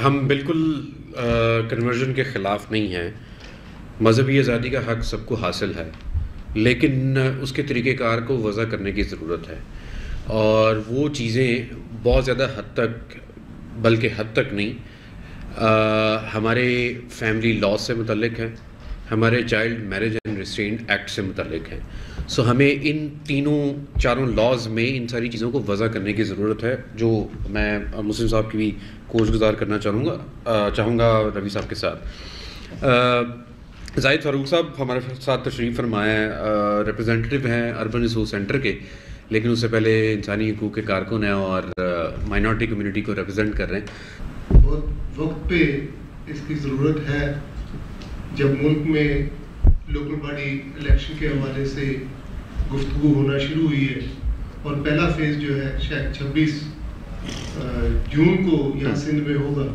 ہم بالکل کنورژن کے خلاف نہیں ہیں. مذہبی آزادی کا حق سب کو حاصل ہے، لیکن اس کے طریقہ کار کو وضع کرنے کی ضرورت ہے، اور وہ چیزیں بہت زیادہ حد تک، بلکہ حد تک نہیں، ہمارے فیملی لاء سے متعلق ہیں، ہمارے child marriage and restraint act سے متعلق ہیں. سو ہمیں ان چاروں لاز میں ان ساری چیزوں کو وضع کرنے کی ضرورت ہے، جو میں مسلم صاحب کی بھی کوشش گزار کرنا چاہوں گا روی صاحب کے ساتھ. زاہد فاروق صاحب ہمارے ساتھ تشریف فرمائے ہیں، ریپرزینٹیو ہیں اربن ریسورس سینٹر کے، لیکن اس سے پہلے انسانی حقوق کے کارکن ہیں اور مائنورٹی کمیونٹی کو ریپرزینٹ کر رہے ہیں. بہت وقت پہ اس کی ضرورت ہے جب ملک میں لوکل باڈی الیکشن کے حوالے سے گفتگو ہونا شروع ہوئی ہے، اور پہلا فیز جو ہے شاید 26 جون کو یہاں سندھ میں ہوگا،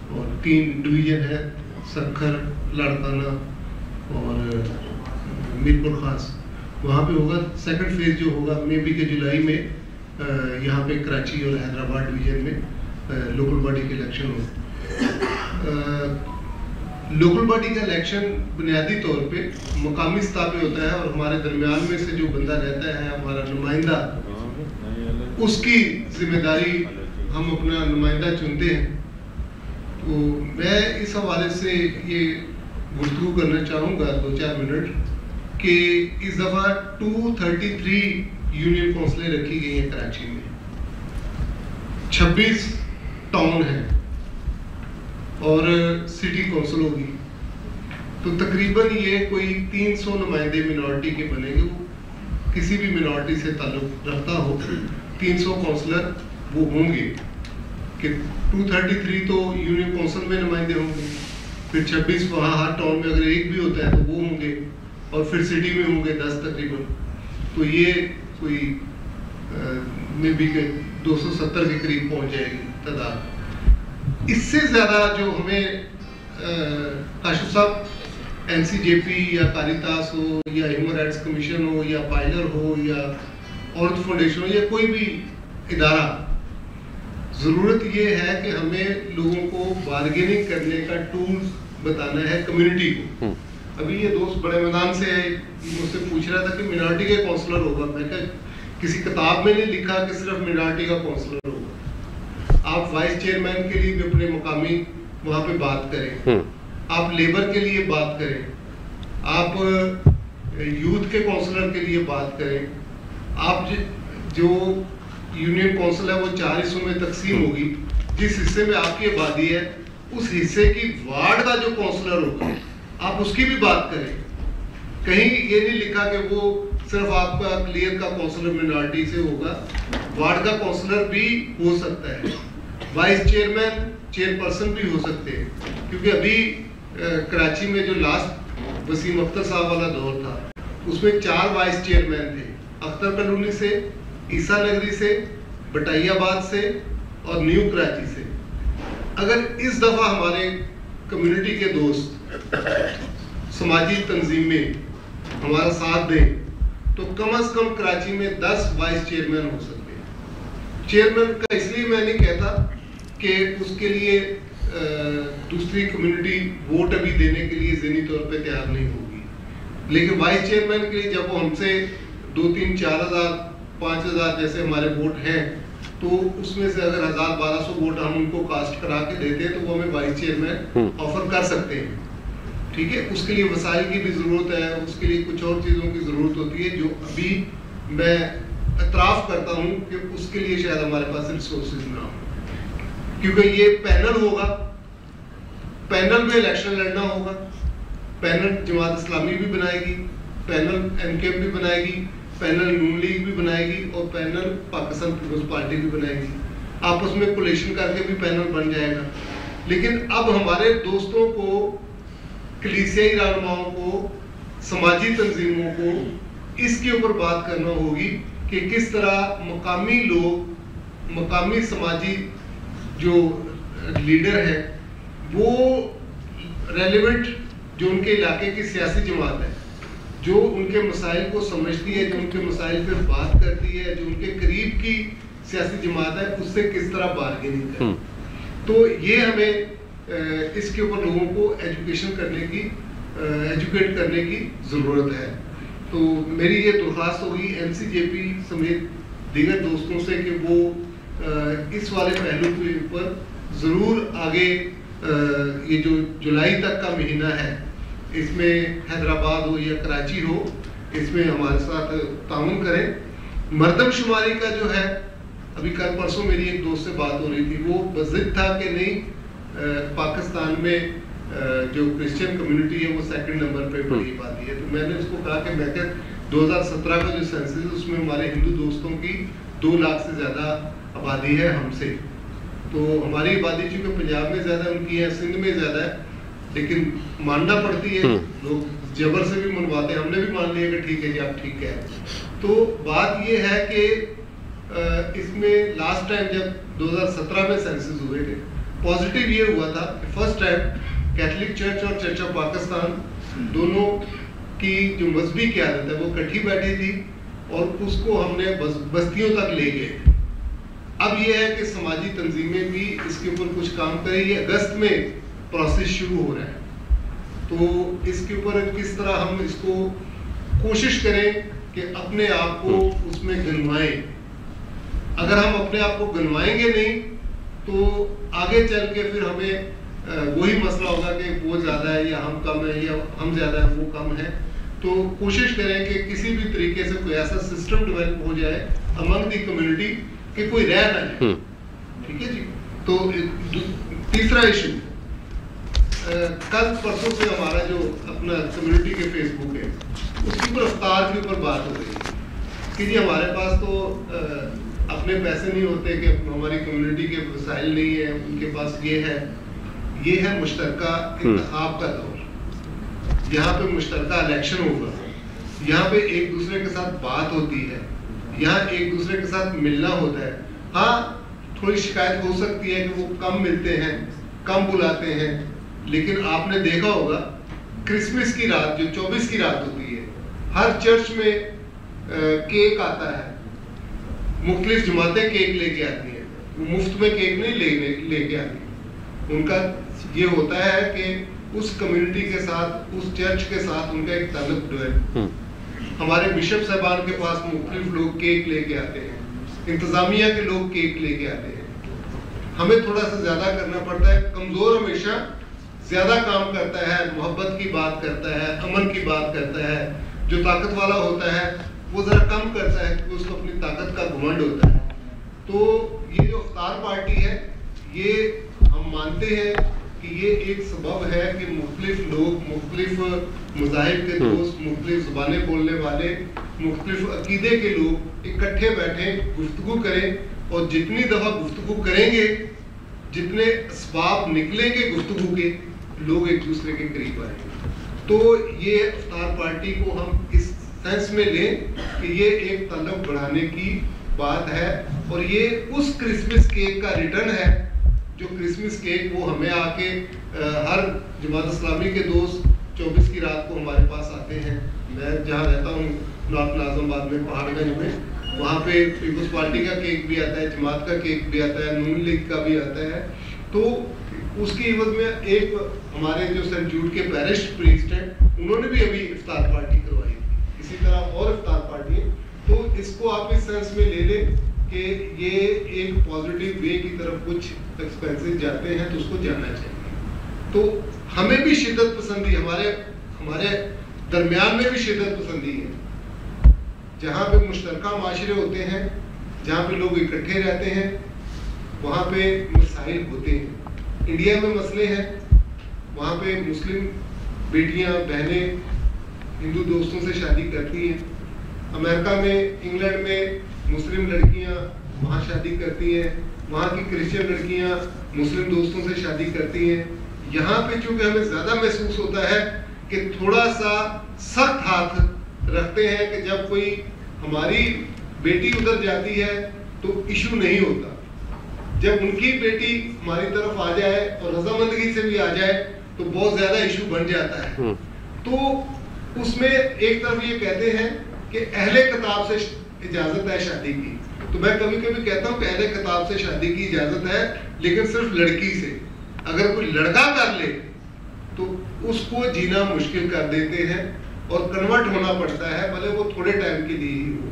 اور 3 ڈویژن ہے، سکھر، لاڑکانہ اور میر پور خاص، وہاں پہ ہوگا. سیکنڈ فیز جو ہوگا مے بی کے جولائی میں یہاں پہ کراچی اور حیدرآباد ڈویژن میں لوکل باڈی کے الیکشن ہو. لوکل باڈی کا الیکشن بنیادی طور پہ مقامی سطح پہ ہوتا ہے، اور ہمارے درمیان میں سے جو بندہ رہتا ہے ہمارا نمائندہ، اس کی ذمہ داری ہم اپنا نمائندہ چنتے ہیں. تو میں اس حوالے سے یہ گفتگو کرنا چاہوں گا 2-4 منٹ کہ اس دفعہ 233 یونین کونسلیں رکھی گئی ہیں کراچی میں، 26 ٹاؤن ہیں اور سٹی کونسل ہوگی. تو تقریباً یہ کوئی 300 نمائندے منارٹی کے بنے گے، وہ کسی بھی منارٹی سے تعلق رکھتا ہو. 300 کونسلر وہ ہوں گے کہ 233 تو یونین کونسل میں نمائندے ہوں گے، پھر 26 وہاں ہر ٹاؤن میں اگر ایک بھی ہوتا ہے تو وہ ہوں گے، اور پھر سٹی میں ہوں گے 10 تقریباً. تو یہ کوئی میں بھی 270 کے قریب پہنچ جائے گی تعداد. اس سے زیادہ جو ہمیں کاشف صاحب این سی جے پی یا کاریتاس ہو یا ہیومن رائٹس کمیشن ہو یا پائلر ہو یا عورت فاؤنڈیشن ہو یا کوئی بھی ادارہ، ضرورت یہ ہے کہ ہمیں لوگوں کو بارگیننگ کرنے کا ٹولز بتانا ہے کمیونٹی کو. ابھی یہ دوست بڑے میدان سے مجھ سے پوچھ رہا تھا کہ منارٹی کا کونسلر ہوگا. میں کہا کسی کتاب میں نہیں لکھا کہ صرف منارٹی کا کونسلر ہوگا. آپ وائس چیئرمین کے لیے بھی اپنے مقامی وہاں پہ بات کریں، آپ لیبر کے لیے بات کریں، آپ یوتھ کے کونسلر کے لیے بات کریں. آپ جو یونین کونسل ہے وہ 4 حصوں میں تقسیم ہوگی، جس حصے میں آپ کی آبادی ہے اس حصے کی وارڈ کا جو کونسلر ہوگا آپ اس کی بھی بات کریں. کہیں یہ نہیں لکھا کہ وہ صرف آپ کا کلیئر کا کونسلر منارٹی سے ہوگا، وارڈ کا کونسلر بھی ہو سکتا ہے، وائس چیئرمین چیئر پرسن بھی ہو سکتے ہیں. کیونکہ ابھی کراچی میں جو لاسٹ وسیم اختر صاحب والا دور تھا اس میں 4 وائس چیئرمین تھے، اختر کالونی سے، عیسیٰ نگری سے، بٹائی آباد سے اور نیو کراچی سے. اگر اس دفعہ ہمارے کمیونٹی کے دوست سماجی تنظیمیں ہمارا ساتھ دیں تو کم از کم کراچی میں 10 وائس چیئرمین ہو سکتے ہیں. چیئرمین کا اس لیے میں نہیں کہتا کہ اس کے لیے دوسری کمیونٹی ووٹ ابھی دینے کے لیے ذہنی طور پہ تیار نہیں ہوگی، لیکن وائس چیئرمین کے لیے جب وہ ہم سے 2-3-4,000 5,000 جیسے ہمارے ووٹ ہیں تو اس میں سے اگر 1,000-1,200 ووٹ ہم ان کو کاسٹ کرا کے دیتے ہیں تو وہ ہمیں وائس چیئرمین آفر کر سکتے ہیں. ٹھیک ہے، اس کے لیے وسائل کی بھی ضرورت ہے، اس کے لیے کچھ اور چیزوں کی ضرورت ہوتی ہے جو ابھی میں اعتراف کرتا ہوں کہ اس کے لیے شاید ہمارے پاس ریسورسز نہ ہوں. کیونکہ یہ پینل ہوگا، پینل میں الیکشن لڑنا ہوگا، پینل جماعت اسلامی بھی بنائے گی، پینل ایم کے ایم بھی بنائے گی، پینل نون لیگ بھی بنائے گی اور پینل پاکستان پیپلز پارٹی بھی بنائے گی. آپس میں کولیشن کر کے بھی پینل بن جائے گا. لیکن اب ہمارے دوستوں کو، کلیسیائی رہنماؤں کو، سماجی تنظیموں کو اس کے اوپر بات کرنا ہوگی کہ کس طرح مقامی لوگ، مقامی سماجی جو لیڈر ہیں وہ ریلیونٹ جو ان کے علاقے کی سیاسی جماعت ہے، جو ان کے مسائل کو سمجھتی ہے، جو ان کے مسائل پہ بات کرتی ہے، جو ان کے قریب کی سیاسی جماعت ہے، اس سے کس طرح بارگیننگ کریں. تو یہ ہمیں اس کے اوپر لوگوں کو ایجوکیٹ کرنے کی ضرورت ہے. تو میری یہ درخواست ہوگی MCJP سمیت دیگر دوستوں سے کہ وہ اس والے پہلو کے اوپر ضرور آگے یہ جو جولائی تک کا مہینہ ہے اس میں حیدرآباد ہو یا کراچی ہو اس میں ہمارے ساتھ تعاون کریں. مردم شماری کا جو ہے ابھی کل پرسوں میری ایک دوست سے بات ہو رہی تھی, وہ بضد تھا کہ نہیں پاکستان میں جو کرسچن کمیونٹی ہے وہ 2nd نمبر پہ پڑھی پاتی ہے. تو میں نے اس کو کہا کہ میں کہ 2017 کا جو سینسس ہے اس میں ہمارے ہندو دوستوں کی 2 لاکھ سے زیادہ آبادی ہے ہم سے. تو ہماری آبادی چونکہ پنجاب میں زیادہ ان کی ہے, سندھ میں زیادہ ہے, لیکن ماننا پڑتی ہے, لوگ جبر سے بھی منواتے ہیں. ہم نے بھی مان لیا کہ ٹھیک ہے جی آپ ٹھیک ہے. تو بات یہ ہے کہ اس میں لاسٹ ٹائم جب 2017 میں سینسس ہوئے تھے پازیٹیو یہ ہوا تھا کہ فرسٹ ٹائم کیتھولک چرچ اور چرچ آف پاکستان دونوں کی جو مذہبی قیادت ہے وہ کٹھی بیٹھی تھی اور اس کو ہم نے بستیوں تک لے گئے. اب یہ ہے کہ سماجی تنظیمیں بھی اس کے اوپر کچھ کام کریں. یہ اگست میں پروسیس شروع ہو رہا ہے, تو اس کے اوپر کس طرح ہم اس کو کوشش کریں کہ اپنے آپ کو اس میں گنوائیں. اگر ہم اپنے آپ کو گنوائیں گے نہیں تو آگے چل کے پھر ہمیں وہی مسئلہ ہوگا کہ وہ زیادہ ہے یا ہم کم ہے یا ہم زیادہ ہے وہ کم ہے. تو کوشش کریں کہ کسی بھی طریقے سے کوئی ایسا سسٹم ڈیولپ ہو جائے امنگ دی کمیونٹی کہ کوئی رہ نہ جائے. ٹھیک ہے جی. تو تیسرا ایشو, کل پرسوں سے ہمارا جو اپنا کمیونٹی کے فیس بک ہے اس کے اوپر افطار کے اوپر بات ہو رہی ہے کہ جی ہمارے پاس تو اپنے پیسے نہیں ہوتے, کہ ہماری کمیونٹی کے وسائل نہیں ہیں, ان کے پاس یہ ہے مشترکہ انتخاب کا دور, یہاں پہ مشترکہ الیکشن ہوگا, یہاں پہ ایک دوسرے کے ساتھ بات ہوتی ہے, یہاں ایک دوسرے کے ساتھ ملنا ہوتا ہے. ہاں تھوڑی شکایت ہو سکتی ہے کہ وہ کم ملتے ہیں, کم بلاتے ہیں, لیکن آپ نے دیکھا ہوگا کرسمس کی رات جو 24 کی رات ہوتی ہے ہر چرچ میں کیک آتا ہے, مختلف جماعتیں کیک لے کے آتی ہیں, مفت میں کیک نہیں لے کے آتی. ان کا یہ ہوتا ہے کہ اس کمیونٹی کے ساتھ اس چرچ کے ساتھ ان کا ایک تعلق جو ہے. ہمارے بشپ صاحبان کے پاس مختلف لوگ کیک لے کے آتے ہیں, انتظامیہ کے لوگ کیک لے کے آتے ہیں. ہمیں تھوڑا سا زیادہ کرنا پڑتا ہے. کمزور ہمیشہ زیادہ کام کرتا ہے, محبت کی بات کرتا ہے, امن کی بات کرتا ہے. جو طاقت والا ہوتا ہے وہ ذرا کم کرتا ہے کیونکہ اس کو اپنی طاقت کا گھمنڈ ہوتا ہے. تو یہ جو افطار پارٹی ہے یہ ہم مانتے ہیں کہ یہ ایک سبب ہے کہ مختلف لوگ, مختلف مذاہب کے دوست, مختلف زبانیں بولنے والے, مختلف عقیدے کے لوگ اکٹھے بیٹھیں, گفتگو کریں, اور جتنی دفعہ گفتگو کریں گے, جتنے اسباب نکلیں گے گفتگو کے, لوگ ایک دوسرے کے قریب آئیں گے. تو یہ افطار پارٹی کو ہم اس سینس میں لیں کہ یہ ایک تعلق بڑھانے کی بات ہے, اور یہ اس کرسمس کیک کا ریٹرن ہے جو کرسمس کیک وہ ہمیں آ کے ہر جماعت اسلامی کے دوست 24 کی رات کو ہمارے پاس آتے ہیں. میں جہاں رہتا ہوں نارتھ ناظم آباد میں, پہاڑ گنج میں, وہاں پہ پیپلز پارٹی کا کیک بھی آتا ہے, جماعت کا کیک بھی آتا ہے, نون لیگ کا بھی آتا ہے. تو اس کی عوض میں ایک ہمارے جو سینٹ جوڈ کے پیرش پریسٹ ہیں انہوں نے بھی ابھی افطار پارٹی کروائی, اسی طرح اور افطار پارٹی. تو اس کو آپ اس سینس میں لے لیں کہ یہ ایک پازیٹیو وے کی طرف کچھ ایکسپینسز جاتے ہیں تو اس کو جانا چاہیے. تو ہمیں بھی شدت پسندی, ہمارے درمیان میں بھی شدت پسندی ہے. جہاں پہ مشترکہ معاشرے ہوتے ہیں, جہاں پہ لوگ اکٹھے رہتے ہیں, وہاں پہ مسائل ہوتے ہیں. انڈیا میں مسئلے ہیں, وہاں پہ مسلم بیٹیاں بہنیں ہندو دوستوں سے شادی کرتی ہیں. امریکہ میں, انگلینڈ میں مسلم لڑکیاں وہاں شادی کرتی ہیں, وہاں کی کرسچن لڑکیاں مسلم دوستوں سے شادی کرتی ہیں. یہاں پہ چونکہ ہمیں زیادہ محسوس ہوتا ہے کہ تھوڑا سا سخت ہاتھ رکھتے ہیں کہ جب کوئی ہماری بیٹی ادھر جاتی ہے تو ایشو نہیں ہوتا, جب ان کی بیٹی ہماری طرف آ جائے اور رضامندگی سے بھی آ جائے تو بہت زیادہ ایشو بن جاتا ہے. تو اس میں ایک طرف یہ کہتے ہیں کہ اہل کتاب سے اجازت ہے شادی کی, تو میں کبھی کبھی کہتا ہوں کہ اہل کتاب سے شادی کی اجازت ہے لیکن صرف لڑکی سے. اگر کوئی لڑکا کر لے تو اس کو جینا مشکل کر دیتے ہیں اور کنورٹ ہونا پڑتا ہے بھلے وہ تھوڑے ٹائم کے لیے ہی ہو.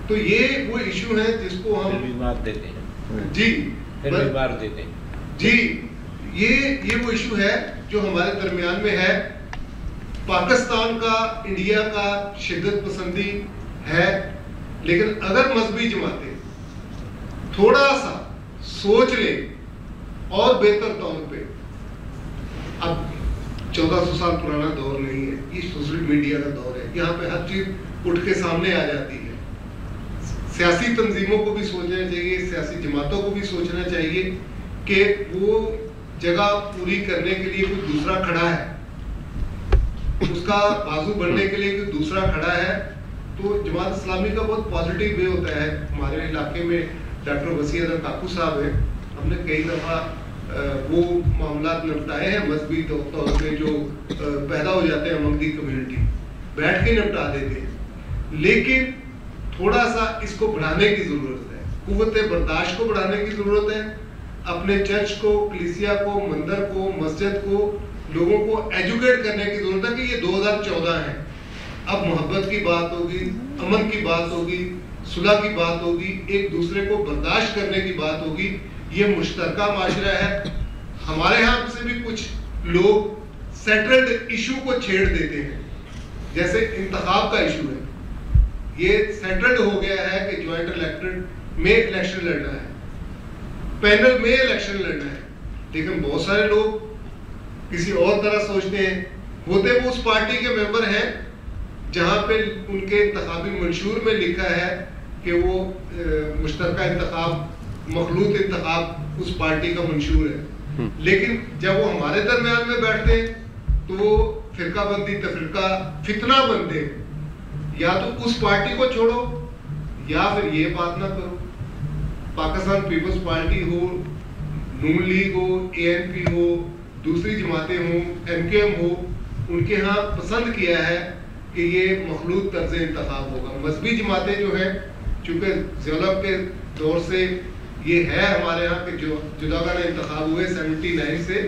تو یہ وہ ایشو ہے جس کو ہم مار دیتے ہیں. جی مار دیتے ہیں. جی یہ وہ ایشو ہے جو ہمارے درمیان میں ہے. پاکستان کا انڈیا کا شدت پسندی ہے لیکن اگر مذہبی جماعتیں تھوڑا سا سوچ لیں اور بہتر طور پہ، اب 1400 سال پرانا دور نہیں ہے، یہ سوشل میڈیا کا دور ہے، یہاں پہ ہر چیز اٹھ کے سامنے آ جاتی ہے. سیاسی تنظیموں کو بھی سوچنا چاہیے، سیاسی جماعتوں کو بھی سوچنا چاہیے کہ وہ جگہ پوری کرنے کے لیے کوئی دوسرا کھڑا ہے، اس کا بازو بننے کے لیے کوئی دوسرا کھڑا ہے. تو جماعت اسلامی کا بہت پازیٹیو وے ہوتا ہے. ہمارے علاقے میں ڈاکٹر وسیع احمد کاکو صاحب ہیں، ہم نے کئی دفعہ وہ معاملات نپٹائے ہیں مذہبی طور پہ جو پیدا ہو جاتے ہیں امنگ دی کمیونٹی، بیٹھ کے نپٹا دیتے ہیں. لیکن تھوڑا سا اس کو بڑھانے کی ضرورت ہے، قوت برداشت کو بڑھانے کی ضرورت ہے. اپنے چرچ کو، کلیسیا کو، مندر کو، مسجد کو، لوگوں کو ایجوکیٹ کرنے کی ضرورت ہے کہ یہ 2014 ہے، اب محبت کی بات ہوگی، امن کی بات ہوگی، صلح کی بات ہوگی، ایک دوسرے کو برداشت کرنے کی بات ہوگی. یہ مشترکہ معاشرہ ہے. ہمارے ہاں سے بھی کچھ لوگ سیٹلڈ ایشو کو چھیڑ دیتے ہیں، جیسے انتخاب کا ایشو ہے. یہ سیٹلڈ ہو گیا ہے کہ جوائنٹ الیکٹڈ میں الیکشن لڑنا ہے، پینل میں الیکشن لڑنا ہے. لیکن بہت سارے لوگ کسی اور طرح سوچتے ہیں، ہوتے وہ اس پارٹی کے ممبر ہیں جہاں پہ ان کے انتخابی منشور میں لکھا ہے کہ وہ مشترکہ انتخاب، مخلوط انتخاب اس پارٹی کا منشور ہے. لیکن جب وہ ہمارے درمیان میں بیٹھتے ہیں تو وہ فرقہ بندی تفرقہ فتنہ بنتے ہیں. یا تو اس پارٹی کو چھوڑو یا پھر یہ بات نہ کرو. پاکستان پیپلز پارٹی ہو، نون لیگ ہو، اے این پی ہو، دوسری جماعتیں ہوں، ایم کے ایم ہو، ان کے ہاں پسند کیا ہے کہ یہ مخلوط طرز انتخاب ہوگا. مذہبی جماعتیں جو ہیں، چونکہ ضیاء کے دور سے یہ ہے ہمارے ہاں کہ جو جداگانہ انتخاب ہوئے 79 سے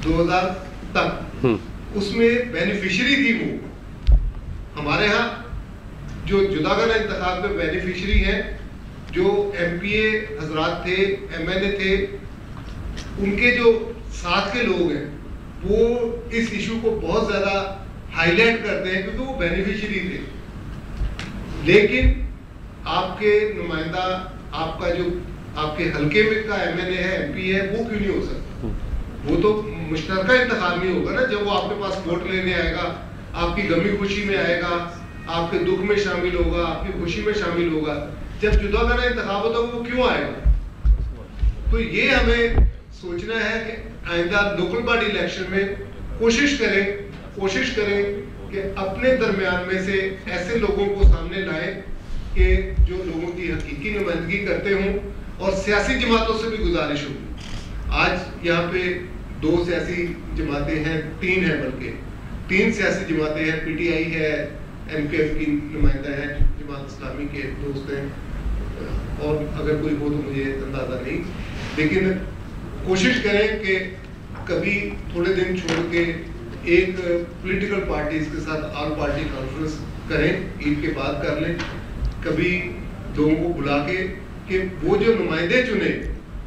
2000 تک، اس میں بینیفیشری تھی وہ. ہمارے ہاں جو جداگانہ انتخاب کے بینیفیشری ہیں، جو ایم پی اے حضرات تھے، ایم ایل اے تھے، ان کے جو ساتھ کے لوگ ہیں وہ اس ایشو کو بہت زیادہ ہائی لائٹ کرتے ہیں کیونکہ وہ بینیفیشری تھے. لیکن آپ کے نمائندہ، آپ کا جو آپ کے حلقے میں کا ایم ایل اے ہے، ایم پی ہے، وہ کیوں نہیں ہو سکتا؟ وہ تو مشترکہ انتخاب میں ہوگا نا. جب وہ آپ کے پاس ووٹ لینے آئے گا، آپ کی غمی خوشی میں آئے گا، آپ کے دکھ میں شامل ہوگا، آپ کی خوشی میں شامل ہوگا. جب جداگانہ انتخاب ہوتا ہے وہ کیوں آئے گا؟ تو یہ ہمیں سوچنا ہے کہ آئندہ لوکل باڈی الیکشن میں کوشش کریں کہ اپنے درمیان میں سے ایسے لوگوں کو سامنے لائیں کہ جو لوگوں کی حقیقی نمائندگی کرتے ہوں. اور سیاسی جماعتوں سے بھی گزارش ہوگی. آج یہاں پہ 2 سیاسی جماعتیں ہیں، 3 ہیں، بلکہ 3 سیاسی جماعتیں ہیں. پی ٹی آئی ہے، ایم کے ایف کی نمائندہ ہے، جماعت اسلامی کے دوست ہیں، اور اگر کوئی ہو تو مجھے اندازہ نہیں. لیکن کوشش کریں کہ کبھی تھوڑے دن چھوڑ کے ایک پولیٹیکل پارٹیز کے ساتھ آل پارٹی کانفرنس کریں، عید کے بعد کر لیں. کبھی لوگوں کو بلا کے کہ وہ جو نمائندے چنے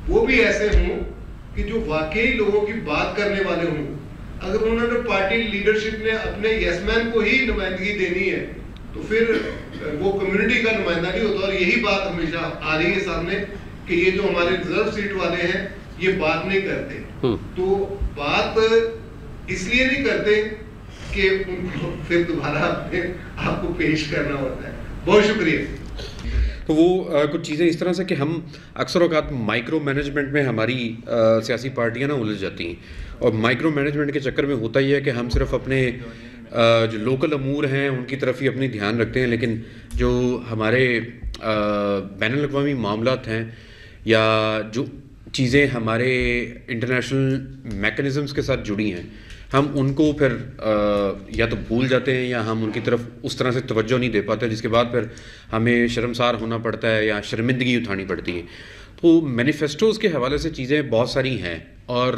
وہ بھی ایسے ہوں کہ جو واقعی لوگوں کی بات کرنے والے ہوں. اگر انہوں نے پارٹی لیڈرشپ نے اپنے یس مین کو ہی نمائندگی دینی ہے تو پھر وہ کمیونٹی کا نمائندہ نہیں ہوتا. اور یہی بات ہمیشہ آ رہی ہے سامنے کہ یہ جو ہمارے ریزرو سیٹ والے ہیں یہ بات نہیں کرتے. تو بات اس لیے نہیں کرتے کہ ان کو پھر دوبارہ آپ کو پیش کرنا ہوتا ہے. بہت شکریہ. تو وہ کچھ چیزیں اس طرح سے کہ ہم اکثر اوقات مائکرو مینجمنٹ میں ہماری سیاسی پارٹیاں نا الجھ جاتی ہیں. اور مائکرو مینجمنٹ کے چکر میں ہوتا ہی ہے کہ ہم صرف اپنے جو لوکل امور ہیں ان کی طرف ہی اپنی دھیان رکھتے ہیں، لیکن جو ہمارے بین الاقوامی معاملات ہیں یا جو چیزیں ہمارے انٹرنیشنل میکنزمز کے ساتھ جڑی ہیں، ہم ان کو پھر یا تو بھول جاتے ہیں یا ہم ان کی طرف اس طرح سے توجہ نہیں دے پاتے، جس کے بعد پھر ہمیں شرمسار ہونا پڑتا ہے یا شرمندگی اٹھانی پڑتی ہے. تو مینیفیسٹوز کے حوالے سے چیزیں بہت ساری ہیں، اور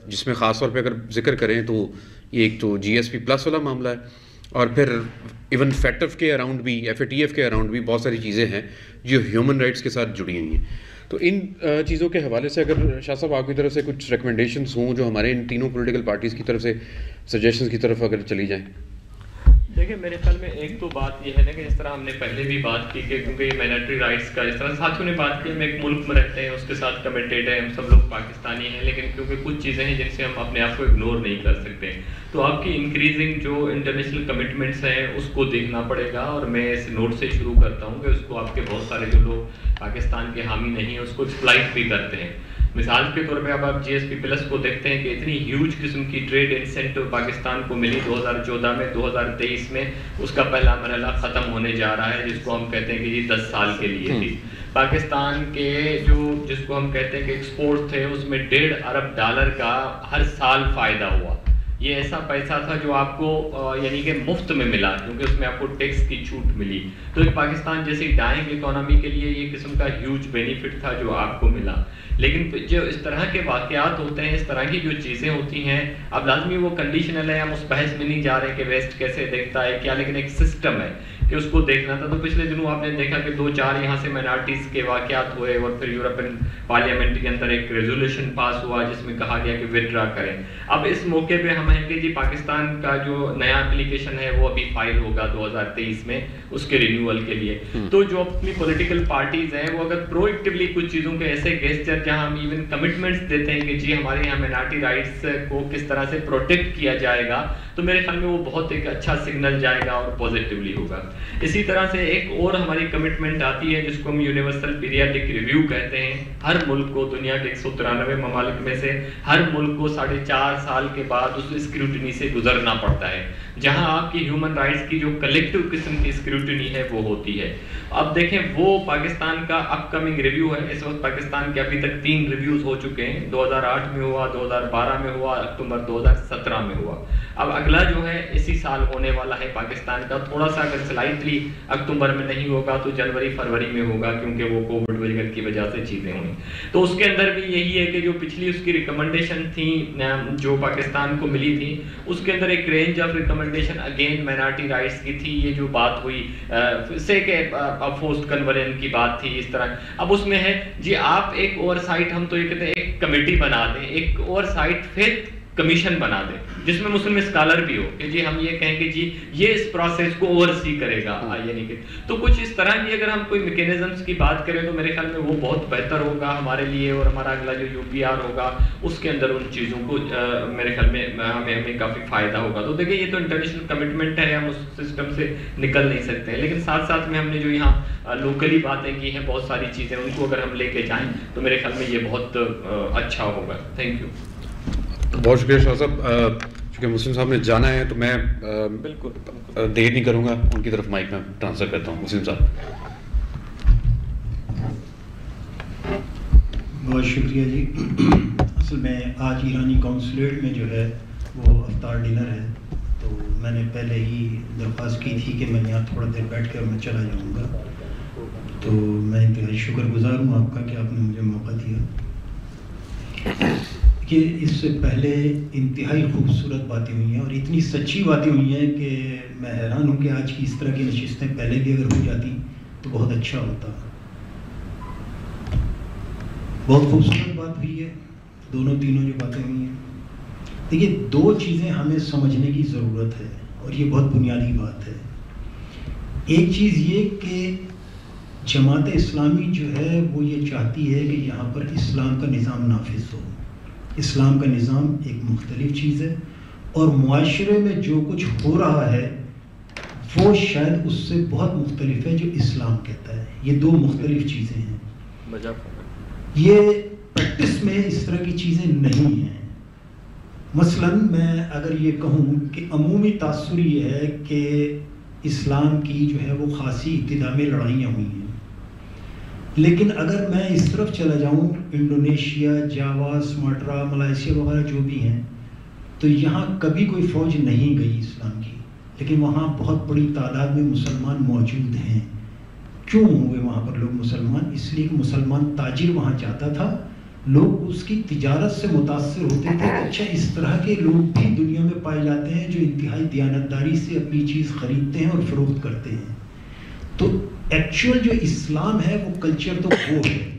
جس میں خاص طور پہ اگر ذکر کریں تو یہ ایک تو جی ایس پی پلس والا معاملہ ہے، اور پھر ایون فیٹف کے اراؤنڈ بھی، ایف اے ٹی ایف کے اراؤنڈ بھی بہت ساری چیزیں ہیں جو ہیومن رائٹس کے ساتھ جڑی ہوئی ہیں. تو ان چیزوں کے حوالے سے اگر شاہ صاحب آپ کی طرف سے کچھ ریکمنڈیشنز ہوں جو ہمارے ان تینوں پولیٹیکل پارٹیز کی طرف سے سجیشنز کی طرف اگر چلی جائیں. دیکھیں میرے خیال میں ایک تو بات یہ ہے نا کہ جس طرح ہم نے پہلے بھی بات کی کہ کیونکہ یہ مائنارٹی رائٹس کا جس طرح ساتھیوں نے بات کی، ہم ایک ملک میں رہتے ہیں، اس کے ساتھ کمیٹیڈ ہیں، ہم سب لوگ پاکستانی ہیں، لیکن کیونکہ کچھ چیزیں ہیں جن سے ہم اپنے آپ کو اگنور نہیں کر سکتے، تو آپ کی انکریزنگ جو انٹرنیشنل کمٹمنٹس ہیں اس کو دیکھنا پڑے گا. اور میں اس نوٹ سے شروع کرتا ہوں کہ اس کو آپ کے بہت سارے جو لوگ پاکستان کے حامی نہیں ہیں اس کو ایکسپلائٹ بھی کرتے ہیں. مثال کے طور پہ اب آپ جی ایس پی پلس کو دیکھتے ہیں کہ اتنی ہیوج قسم کی ٹریڈ انسینٹو پاکستان کو ملی 2014 میں، 2023 میں اس کا پہلا مرحلہ ختم ہونے جا رہا ہے، جس کو ہم کہتے ہیں کہ یہ 10 سال کے لیے تھی. پاکستان کے جو جس کو ہم کہتے ہیں کہ ایکسپورٹ تھے اس میں $1.5 ارب کا ہر سال فائدہ ہوا. یہ ایسا پیسہ تھا جو آپ کو یعنی کہ مفت میں ملا، کیونکہ اس میں آپ کو ٹیکس کی چھوٹ ملی. تو ایک پاکستان جیسی ڈائنگ اکانومی کے لیے یہ قسم کا ہیوج بینیفٹ تھا جو آپ کو ملا. لیکن جو اس طرح کے واقعات ہوتے ہیں، اس طرح کی جو چیزیں ہوتی ہیں، اب لازمی وہ کنڈیشنل ہے، ہم اس بحث میں نہیں جا رہے کہ ویسٹ کیسے دیکھتا ہے کیا، لیکن ایک سسٹم ہے کہ اس کو دیکھنا تھا. تو پچھلے دنوں آپ نے دیکھا کہ 2-4 یہاں سے مائنارٹیز کے واقعات ہوئے، اور پھر یورپین پارلیمنٹ کے اندر ایک ریزولوشن پاس ہوا جس میں کہا گیا کہ ودرا کریں. اب اس موقع پہ ہم ہیں کہ جی پاکستان کا جو نیا اپلیکیشن ہے وہ ابھی فائل ہوگا 2023 میں اس کے رینیول کے لیے. تو جو اپنی پولیٹیکل پارٹیز ہیں وہ اگر پرو ایکٹیولی کچھ چیزوں کے ایسے گیسچر جہاں ہم ایون کمٹمنٹس دیتے ہیں کہ جی ہمارے یہاں مائنارٹی رائٹس کو کس طرح سے پروٹیکٹ کیا جائے گا، تو میرے خیال میں وہ بہت ایک اچھا سگنل جائے گا اور پازیٹیولی ہوگا. اسی طرح سے ایک اور ہماری کمٹمنٹ آتی ہے جس کو ہم یونیورسل پیریڈک ریویو کہتے ہیں. ہر ملک کو، دنیا کے 193 ممالک میں سے ہر ملک کو 4.5 سال کے بعد اس اسکروٹنی سے گزرنا پڑتا ہے، جہاں آپ کی ہیومن رائٹس کی جو کلیکٹیو قسم کی اسکروٹنی ہے وہ ہوتی ہے. اب دیکھیں وہ پاکستان کا اپ کمنگ ریویو ہے. اس وقت پاکستان کے ابھی تک 3 ریویوز ہو چکے ہیں، 2008 میں ہوا، 2012 میں ہوا، اکتوبر 2017 میں ہوا. اب اگلا جو ہے اسی سال ہونے والا ہے پاکستان کا. تھوڑا سا اگر سلائٹلی اکتوبر میں نہیں ہوگا تو جنوری فروری میں ہوگا، کیونکہ وہ کووڈ وجہ کی وجہ سے چیزیں ہوئیں. تو اس کے اندر بھی یہی ہے کہ جو پچھلی اس کی ریکمنڈیشن تھی جو پاکستان کو ملی تھی، اس کے اندر ایک range of recommendation again minority rights کی تھی. یہ جو بات ہوئی سے کہ فورسڈ کنورژن کی بات تھی اس طرح. اب اس میں ہے جی آپ ایک اوور سائٹ، ہم تو یہ کہتے ہیں ایک کمیٹی بنا دیں، ایک اوور سائٹ فیتھ کمیشن بنا دیں جس میں مسلم اسکالر بھی ہو کہ جی ہم یہ کہیں کہ جی یہ اس پروسیس کو اوور سی کرے گا، یعنی کہ تو کچھ اس طرح کی اگر ہم کوئی میکینزمس کی بات کریں تو میرے خیال میں وہ بہت بہتر ہوگا ہمارے لیے. اور ہمارا اگلا جو UPR ہوگا اس کے اندر ان چیزوں کو میرے خیال میں ہمیں کافی فائدہ ہوگا. تو دیکھیں یہ تو انٹرنیشنل کمٹمنٹ ہے، ہم اس سسٹم سے نکل نہیں سکتے ہیں، لیکن ساتھ ساتھ میں ہم نے جو یہاں لوکلی باتیں کی ہیں بہت ساری چیزیں، ان کو اگر ہم لے کے جائیں تو میرے خیال میں یہ بہت اچھا ہوگا. Thank you. بہت شکریہ شاہ صاحب. چونکہ مسلم صاحب نے جانا ہے تو میں بالکل دیر نہیں کروں گا، ان کی طرف مائک میں ٹرانسفر کرتا ہوں. مسلم صاحب. بہت شکریہ جی. اصل میں آج ایرانی کونسلیٹ میں جو ہے وہ افطار ڈنر ہے، تو میں نے پہلے ہی درخواست کی تھی کہ میں یہاں تھوڑا دیر بیٹھ کر میں چلا جاؤں گا. تو میں انتہائی شکر گزار ہوں آپ کا کہ آپ نے مجھے موقع دیا. کہ اس سے پہلے انتہائی خوبصورت باتیں ہوئی ہیں اور اتنی سچی باتیں ہوئی ہیں کہ میں حیران ہوں کہ آج کی اس طرح کی نشستیں پہلے بھی اگر ہو جاتی تو بہت اچھا ہوتا. بہت خوبصورت بات ہوئی ہے، تینوں جو باتیں ہوئی ہیں. دیکھیے 2 چیزیں ہمیں سمجھنے کی ضرورت ہے اور یہ بہت بنیادی بات ہے. ایک چیز یہ کہ جماعت اسلامی جو ہے وہ یہ چاہتی ہے کہ یہاں پر اسلام کا نظام نافذ ہو. اسلام کا نظام ایک مختلف چیز ہے اور معاشرے میں جو کچھ ہو رہا ہے وہ شاید اس سے بہت مختلف ہے جو اسلام کہتا ہے. یہ 2 مختلف چیزیں ہیں. یہ پریکٹس میں اس طرح کی چیزیں نہیں ہیں. مثلا میں اگر یہ کہوں کہ عمومی تاثر یہ ہے کہ اسلام کی جو ہے وہ خاصی ابتدا میں لڑائیاں ہوئی ہیں، لیکن اگر میں اس طرف چلا جاؤں انڈونیشیا، جاوا، سماٹرا، ملائیشیا وغیرہ جو بھی ہیں، تو یہاں کبھی کوئی فوج نہیں گئی اسلام کی، لیکن وہاں بہت بڑی تعداد میں مسلمان موجود ہیں۔ کیوں ہوئے وہاں پر لوگ مسلمان؟ اس لیے کہ مسلمان تاجر وہاں جاتا تھا، لوگ اس کی تجارت سے متاثر ہوتے تھے کہ اچھا اس طرح کے لوگ بھی دنیا میں پائے جاتے ہیں جو انتہائی دیانتداری سے اپنی چیز خریدتے ہیں اور فروخت کرتے ہیں۔ تو ایکچوئل جو اسلام ہے وہ کلچر تو وہ ہے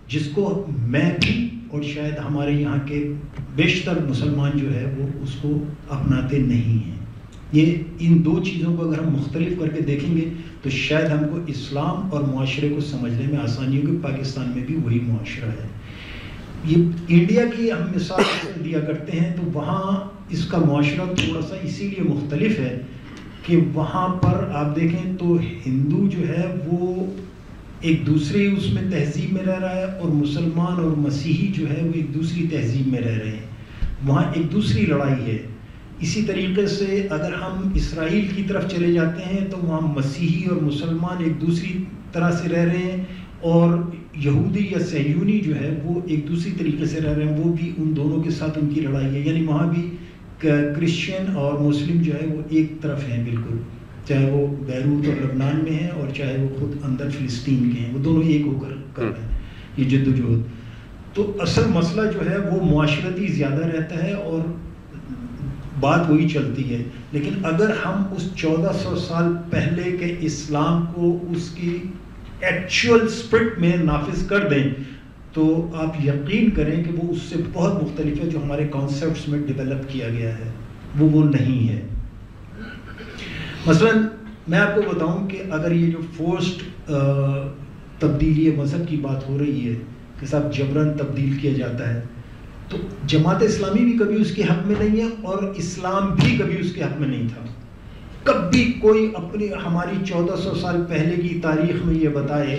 جس کو میں بھی اور شاید ہمارے یہاں کے بیشتر مسلمان جو ہے وہ اس کو اپناتے نہیں ہیں۔ یہ ان دو چیزوں کو اگر ہم مختلف کر کے دیکھیں گے تو شاید ہم کو اسلام اور معاشرے کو سمجھنے میں آسانی ہوگی۔ پاکستان میں بھی وہی معاشرہ ہے۔ یہ انڈیا کی ہم مثال دیا کرتے ہیں تو وہاں اس کا معاشرہ تھوڑا سا اسی لیے مختلف ہے کہ وہاں پر آپ دیکھیں تو ہندو جو ہے وہ ایک دوسرے اس میں تہذیب میں رہ رہا ہے، اور مسلمان اور مسیحی جو ہے وہ ایک دوسری تہذیب میں رہ رہے ہیں، وہاں ایک دوسری لڑائی ہے۔ اسی طریقے سے اگر ہم اسرائیل کی طرف چلے جاتے ہیں تو وہاں مسیحی اور مسلمان ایک دوسری طرح سے رہ رہے ہیں، اور یہودی یا صہیونی جو ہے وہ ایک دوسری طریقے سے رہ رہے ہیں، وہ بھی ان دونوں کے ساتھ ان کی لڑائی ہے۔ یعنی وہاں بھی کرسچین اور مسلم جو ہے وہ ایک طرف ہیں بالکل، چاہے وہ بیروت اور لبنان میں ہیں اور چاہے وہ خود اندر فلسطین کے ہیں، وہ دونوں ایک ہو کر رہے ہیں یہ جد و جہد۔ تو اصل مسئلہ جو ہے وہ معاشرتی زیادہ رہتا ہے اور بات وہی چلتی ہے۔ لیکن اگر ہم اس 1400 سال پہلے کے اسلام کو اس کی ایکچوئل اسپرٹ میں نافذ کر دیں تو آپ یقین کریں کہ وہ اس سے بہت مختلف ہے جو ہمارے کانسیپٹس میں ڈیولپ کیا گیا ہے، وہ نہیں ہے۔ مثلا میں آپ کو بتاؤں کہ اگر یہ جو فورسڈ تبدیلی مذہب کی بات ہو رہی ہے کہ صاحب جبراً تبدیل کیا جاتا ہے، تو جماعت اسلامی بھی کبھی اس کے حق میں نہیں ہے اور اسلام بھی کبھی اس کے حق میں نہیں تھا۔ کبھی کوئی اپنی ہماری 1400 سال پہلے کی تاریخ میں یہ بتائے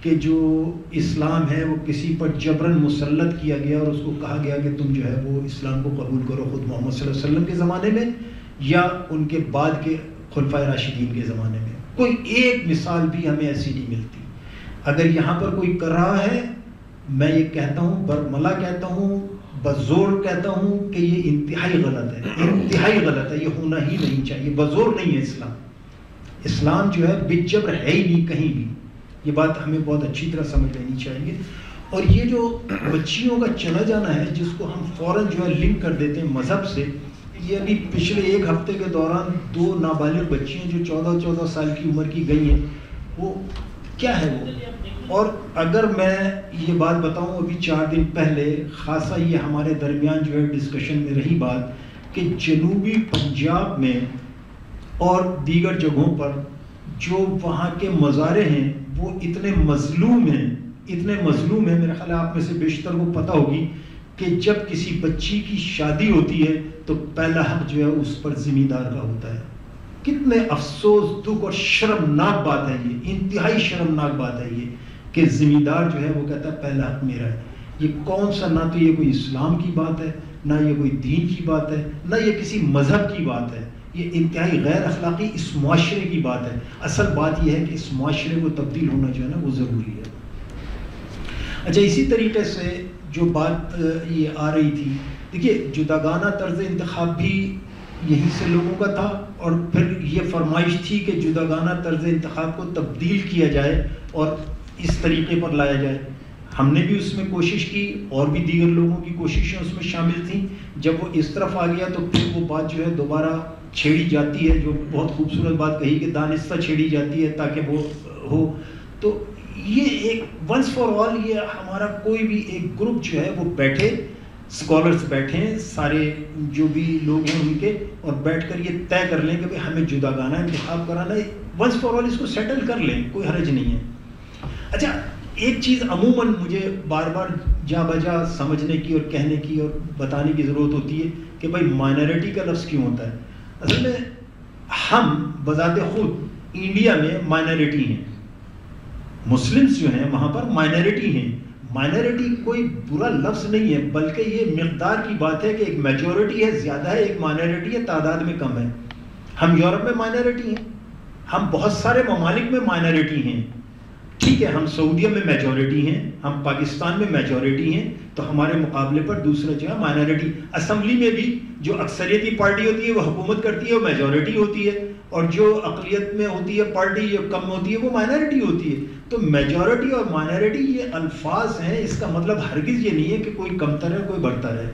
کہ جو اسلام ہے وہ کسی پر جبراً مسلط کیا گیا اور اس کو کہا گیا کہ تم جو ہے وہ اسلام کو قبول کرو، خود محمد صلی اللہ علیہ وسلم کے زمانے میں یا ان کے بعد کے خلفائے راشدین کے زمانے میں، کوئی ایک مثال بھی ہمیں ایسی نہیں ملتی۔ اگر یہاں پر کوئی کر رہا ہے، میں یہ کہتا ہوں، برملا کہتا ہوں، بزور کہتا ہوں کہ یہ انتہائی غلط ہے، انتہائی غلط ہے، یہ ہونا ہی نہیں چاہیے۔ بزور نہیں ہے اسلام، اسلام جو ہے بالجبر ہے ہی نہیں کہیں بھی۔ یہ بات ہمیں بہت اچھی طرح سمجھ لینی چاہیے۔ اور یہ جو بچیوں کا چلا جانا ہے جس کو ہم فوراً جو ہے لنک کر دیتے ہیں مذہب سے، یہ ابھی پچھلے ایک ہفتے کے دوران 2 نابالغ بچیاں جو 14 سال کی عمر کی گئی ہیں، وہ کیا ہے وہ؟ اور اگر میں یہ بات بتاؤں، ابھی 4 دن پہلے خاصا یہ ہمارے درمیان جو ہے ڈسکشن میں رہی بات کہ جنوبی پنجاب میں اور دیگر جگہوں پر جو وہاں کے مزارے ہیں وہ اتنے مظلوم ہیں، میرے خیال ہے آپ میں سے بیشتر کو پتہ ہوگی کہ جب کسی بچی کی شادی ہوتی ہے تو پہلا حق جو ہے اس پر ذمہ دار کا ہوتا ہے۔ کتنے افسوس، دکھ اور شرمناک بات ہے یہ، انتہائی شرمناک بات ہے یہ کہ ذمہ دار جو ہے وہ کہتا ہے پہلا حق میرا ہے۔ یہ کون سا، نہ تو یہ کوئی اسلام کی بات ہے، نہ یہ کوئی دین کی بات ہے، نہ یہ کسی مذہب کی بات ہے، یہ انتہائی غیر اخلاقی اس معاشرے کی بات ہے۔ اصل بات یہ ہے کہ اس معاشرے کو تبدیل ہونا جو ہے نا وہ ضروری ہے۔ اچھا، اسی طریقے سے جو بات یہ آ رہی تھی، دیکھیے جداگانہ طرز انتخاب بھی یہیں سے لوگوں کا تھا، اور پھر یہ فرمائش تھی کہ جداگانہ طرز انتخاب کو تبدیل کیا جائے اور اس طریقے پر لایا جائے۔ ہم نے بھی اس میں کوشش کی اور بھی دیگر لوگوں کی کوششیں اس میں شامل تھیں۔ جب وہ اس طرف آ گیا تو پھر وہ بات جو ہے دوبارہ چھیڑی جاتی ہے، جو بہت خوبصورت بات کہی کہ دانستہ چھیڑی جاتی ہے تاکہ وہ ہو۔ تو یہ ایک ونس فار آل، یہ ہمارا کوئی بھی ایک گروپ جو ہے وہ بیٹھے، اسکالرس بیٹھے ہیں سارے جو بھی لوگ ہیں ان کے، اور بیٹھ کر یہ طے کر لیں کہ بھئی ہمیں جداگانہ انتخاب کرانا ہے، ونس فار آل اس کو سیٹل کر لیں، کوئی حرج نہیں ہے۔ اچھا، ایک چیز عموماً مجھے بار بار جا بجا سمجھنے کی اور کہنے کی اور بتانے کی ضرورت ہوتی ہے کہ بھائی مائنارٹی کا لفظ کیوں ہوتا ہے۔ اصل میں ہم بذات خود انڈیا میں مائنارٹی ہیں، مسلمز جو ہیں وہاں پر مائنارٹی ہیں۔ مائنارٹی کوئی برا لفظ نہیں ہے، بلکہ یہ مقدار کی بات ہے کہ ایک میجورٹی ہے زیادہ ہے، ایک مائنارٹی ہے تعداد میں کم ہے۔ ہم یورپ میں مائنارٹی ہیں، ہم بہت سارے ممالک میں مائنارٹی ہیں، ٹھیک ہے ہم سعودیہ میں میجورٹی ہیں، ہم پاکستان میں میجورٹی ہیں، تو ہمارے مقابلے پر دوسرا جو ہے مائنورٹی، اسمبلی میں بھی جو اکثریتی پارٹی ہوتی ہے وہ حکومت کرتی ہے، وہ میجورٹی ہوتی ہے، اور جو اقلیت میں ہوتی ہے پارٹی جو کم ہوتی ہے وہ مائنورٹی ہوتی ہے. تو میجورٹی اور مائنورٹی یہ الفاظ ہیں، اس کا مطلب ہرگز یہ نہیں ہے کہ کوئی کمتر ہے کوئی برتر ہے.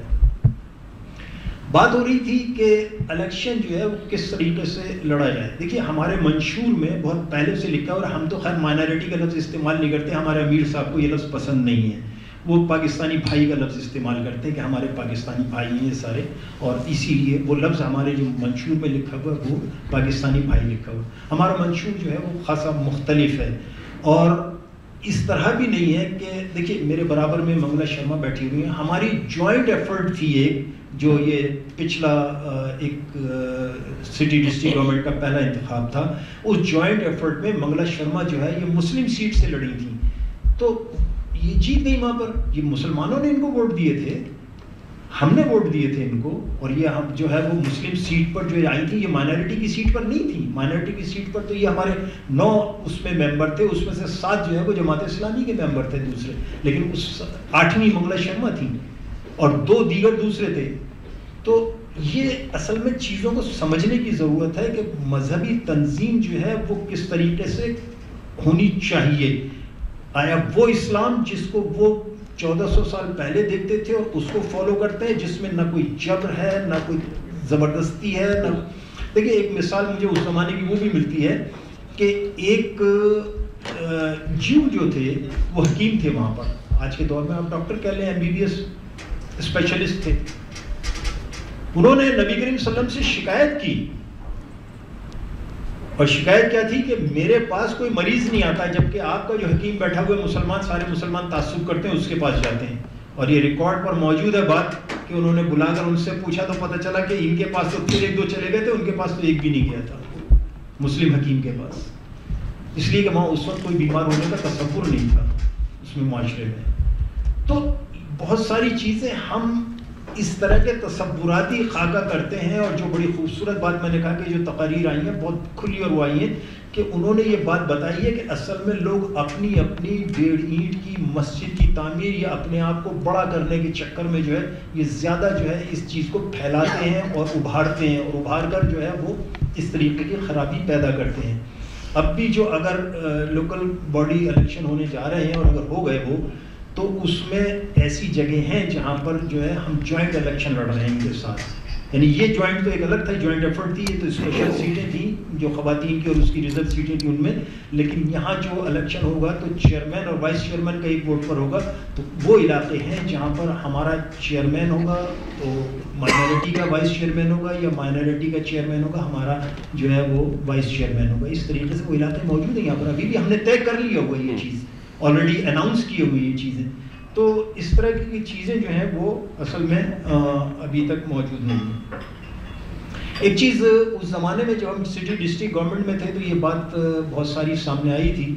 بات ہو رہی تھی کہ الیکشن جو ہے وہ کس طریقے سے لڑا جائے. دیکھیے ہمارے منشور میں بہت پہلے سے لکھا ہے، اور ہم تو خیر مائنورٹی کا لفظ استعمال نہیں کرتے، ہمارے امیر صاحب کو یہ لفظ پسند نہیں ہے، وہ پاکستانی بھائی کا لفظ استعمال کرتے ہیں کہ ہمارے پاکستانی بھائی ہیں یہ سارے، اور اسی لیے وہ لفظ ہمارے جو منشور میں لکھا ہوا ہے وہ پاکستانی بھائی لکھا ہوا. ہمارا منشور جو ہے وہ خاصا مختلف ہے، اور اس طرح بھی نہیں ہے کہ دیکھیے میرے برابر میں منگلا شرما بیٹھی ہوئی ہیں، ہماری جوائنٹ ایفرٹ تھی ایک، جو یہ پچھلا ایک سٹی ڈسٹرکٹ گورنمنٹ کا پہلا انتخاب تھا، اس جوائنٹ ایفرٹ میں منگلا شرما جو ہے یہ مسلم سیٹ سے لڑی تھیں، تو یہ جیت گئی وہاں پر. یہ مسلمانوں نے ان کو ووٹ دیے تھے، ہم نے ووٹ دیے تھے ان کو، اور یہ ہم جو ہے وہ مسلم سیٹ پر جو آئی تھی یہ مائنورٹی کی سیٹ پر نہیں تھی. مائنورٹی کی سیٹ پر تو یہ ہمارے 9 اس میں ممبر تھے، اس میں سے 7 جو ہے وہ جماعت اسلامی کے ممبر تھے دوسرے، لیکن اس 8ویں منگلا شرما تھی اور 2 دیگر دوسرے تھے. تو یہ اصل میں چیزوں کو سمجھنے کی ضرورت ہے کہ مذہبی تنظیم جو ہے وہ کس طریقے سے ہونی چاہیے. آیا وہ اسلام جس کو وہ 1400 سال پہلے دیکھتے تھے اور اس کو فالو کرتے ہیں، جس میں نہ کوئی جبر ہے نہ کوئی زبردستی ہے نہ. دیکھیے ایک مثال مجھے اس زمانے کی وہ بھی ملتی ہے کہ ایک جیو جو تھے وہ حکیم تھے وہاں پر، آج کے دور میں آپ ڈاکٹر کہہ لیں، MBBS اسپیشلسٹ تھے. انہوں نے نبی کریم صلی اللہ علیہ وسلم سے شکایت کی، اور شکایت کیا تھی کہ میرے پاس کوئی مریض نہیں آتا، جبکہ آپ کا جو حکیم بیٹھا ہوا ہے مسلمان، سارے مسلمان تعصب کرتے ہیں اس کے پاس جاتے ہیں. اور یہ ریکارڈ پر موجود ہے بات کہ انہوں نے بلا کر ان سے پوچھا تو پتہ چلا کہ ان کے پاس تو پھر 1-2 چلے گئے تھے، ان کے پاس تو ایک بھی نہیں گیا تھا مسلم حکیم کے پاس، اس لیے کہ وہاں اس وقت کوئی بیمار ہونے کا تصور نہیں تھا اس میں معاشرے میں. تو بہت ساری چیزیں ہم اس طرح کے تصوراتی خاکہ کرتے ہیں. اور جو بڑی خوبصورت بات میں نے کہا کہ جو تقاریر آئی ہیں بہت کھلی اور وہ آئی ہیں کہ انہوں نے یہ بات بتائی ہے کہ اصل میں لوگ اپنی 1.5 اینٹ کی مسجد کی تعمیر یا اپنے آپ کو بڑا کرنے کے چکر میں جو ہے یہ زیادہ جو ہے اس چیز کو پھیلاتے ہیں اور ابھارتے ہیں، اور ابھار کر جو ہے وہ اس طریقے کی خرابی پیدا کرتے ہیں. اب بھی جو اگر لوکل باڈی الیکشن ہونے جا رہے ہیں اور اگر ہو گئے وہ، تو اس میں ایسی جگہ ہیں جہاں پر جو ہے ہم جوائنٹ الیکشن لڑ رہے ہیں ان کے ساتھ. یعنی یہ جوائنٹ تو ایک الگ تھا، جوائنٹ ایفرٹ تھی، یہ تو اسپیشل سیٹیں تھیں جو خواتین کی اور اس کی ریزرو سیٹیں تھیں ان میں. لیکن یہاں جو الیکشن ہوگا تو چیئرمین اور وائس چیئرمین کا ایک ووٹ پر ہوگا. تو وہ علاقے ہیں جہاں پر ہمارا چیئرمین ہوگا تو مائنورٹی کا وائس چیئرمین ہوگا، یا مائنورٹی کا چیئرمین ہوگا ہمارا جو ہے وہ وائس چیئرمین ہوگا. اس طریقے سے وہ علاقے موجود ہیں یہاں پر. ابھی بھی ہم نے طے کر لیا ہوا یہ چیز، آلریڈی اناؤنس کی ہوئی یہ چیزیں. تو اس طرح کی چیزیں جو ہیں وہ اصل میں ابھی تک موجود نہیں ہیں. ایک چیز اس زمانے میں جب ہم سٹی ڈسٹرکٹ گورنمنٹ میں تھے تو یہ بات بہت ساری سامنے آئی تھی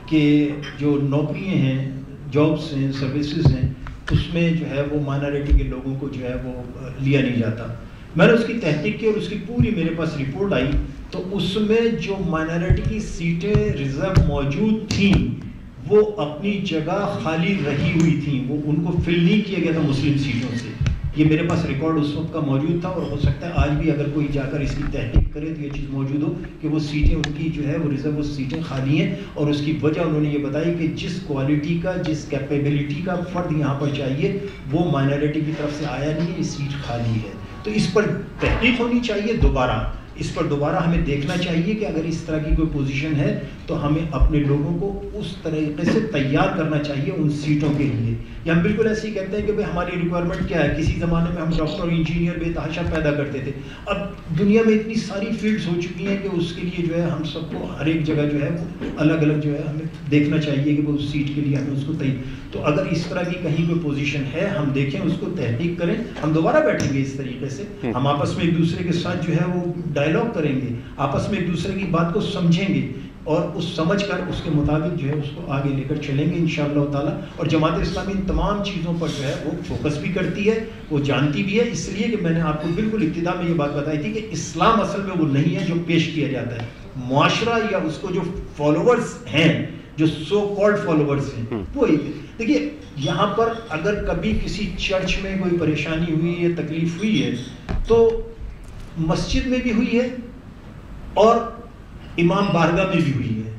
کہ جو نوکریاں ہیں، جابس ہیں، سروسز ہیں، اس میں جو ہے وہ مائنورٹی کے لوگوں کو جو ہے وہ لیا نہیں جاتا. میں نے اس کی تحقیق کی اور اس کی پوری میرے پاس رپورٹ آئی. تو اس میں جو مائنورٹی کی سیٹیں ریزرو موجود تھیں وہ اپنی جگہ خالی رہی ہوئی تھیں، وہ ان کو فل نہیں کیا گیا تھا مسلم سیٹوں سے. یہ میرے پاس ریکارڈ اس وقت کا موجود تھا، اور ہو سکتا ہے آج بھی اگر کوئی جا کر اس کی تحقیق کرے تو یہ چیز موجود ہو کہ وہ سیٹیں ان کی جو ہے وہ ریزرو سیٹیں خالی ہیں. اور اس کی وجہ انہوں نے یہ بتائی کہ جس کوالٹی کا، جس کیپیبلٹی کا فرد یہاں پر چاہیے وہ مائنورٹی کی طرف سے آیا نہیں ہے، یہ سیٹ خالی ہے. تو اس پر تحقیق ہونی چاہیے دوبارہ، اس پر دوبارہ ہمیں دیکھنا چاہیے کہ اگر اس طرح کی کوئی پوزیشن ہے تو ہمیں اپنے لوگوں کو اس طریقے سے تیار کرنا چاہیے ان سیٹوں کے لیے. یا ہم بالکل ایسے ہی کہتے ہیں کہ بھائی ہماری ریکوائرمنٹ کیا ہے. کسی زمانے میں ہم ڈاکٹر انجینئر بے تحاشا پیدا کرتے تھے، اب دنیا میں اتنی ساری فیلڈز ہو چکی ہیں کہ اس کے لیے جو ہے ہم سب کو ہر ایک جگہ جو ہے وہ الگ الگ جو ہے ہمیں دیکھنا چاہیے کہ وہ اس سیٹ کے لیے ہمیں اس کو تو اگر اس طرح کی کہیں کوئی پوزیشن ہے ہم دیکھیں، اس کو تحقیق کریں. ہم دوبارہ بیٹھیں گے اس طریقے سے، ہم آپس میں ایک دوسرے کے ساتھ جو ہے وہ ڈائلاگ کریں گے، آپس میں ایک دوسرے کی بات کو سمجھیں گے اور اس سمجھ کر اس کے مطابق جو ہے اس کو آگے لے کر چلیں گے انشاءاللہ تعالیٰ. اور جماعت اسلامی ان تمام چیزوں پر جو ہے وہ فوکس بھی کرتی ہے، وہ جانتی بھی ہے. اس لیے کہ میں نے آپ کو بالکل ابتدا میں یہ بات بتائی تھی کہ اسلام اصل میں وہ نہیں ہے جو پیش کیا جاتا ہے. معاشرہ یا اس کو جو فالوورز ہیں, جو سو کالڈ فالوورز ہیں, وہ دیکھیے یہاں پر اگر کبھی کسی چرچ میں کوئی پریشانی ہوئی ہے, تکلیف ہوئی ہے, تو مسجد میں بھی ہوئی ہے اور امام بارگاہ میں بھی ہوئی ہے.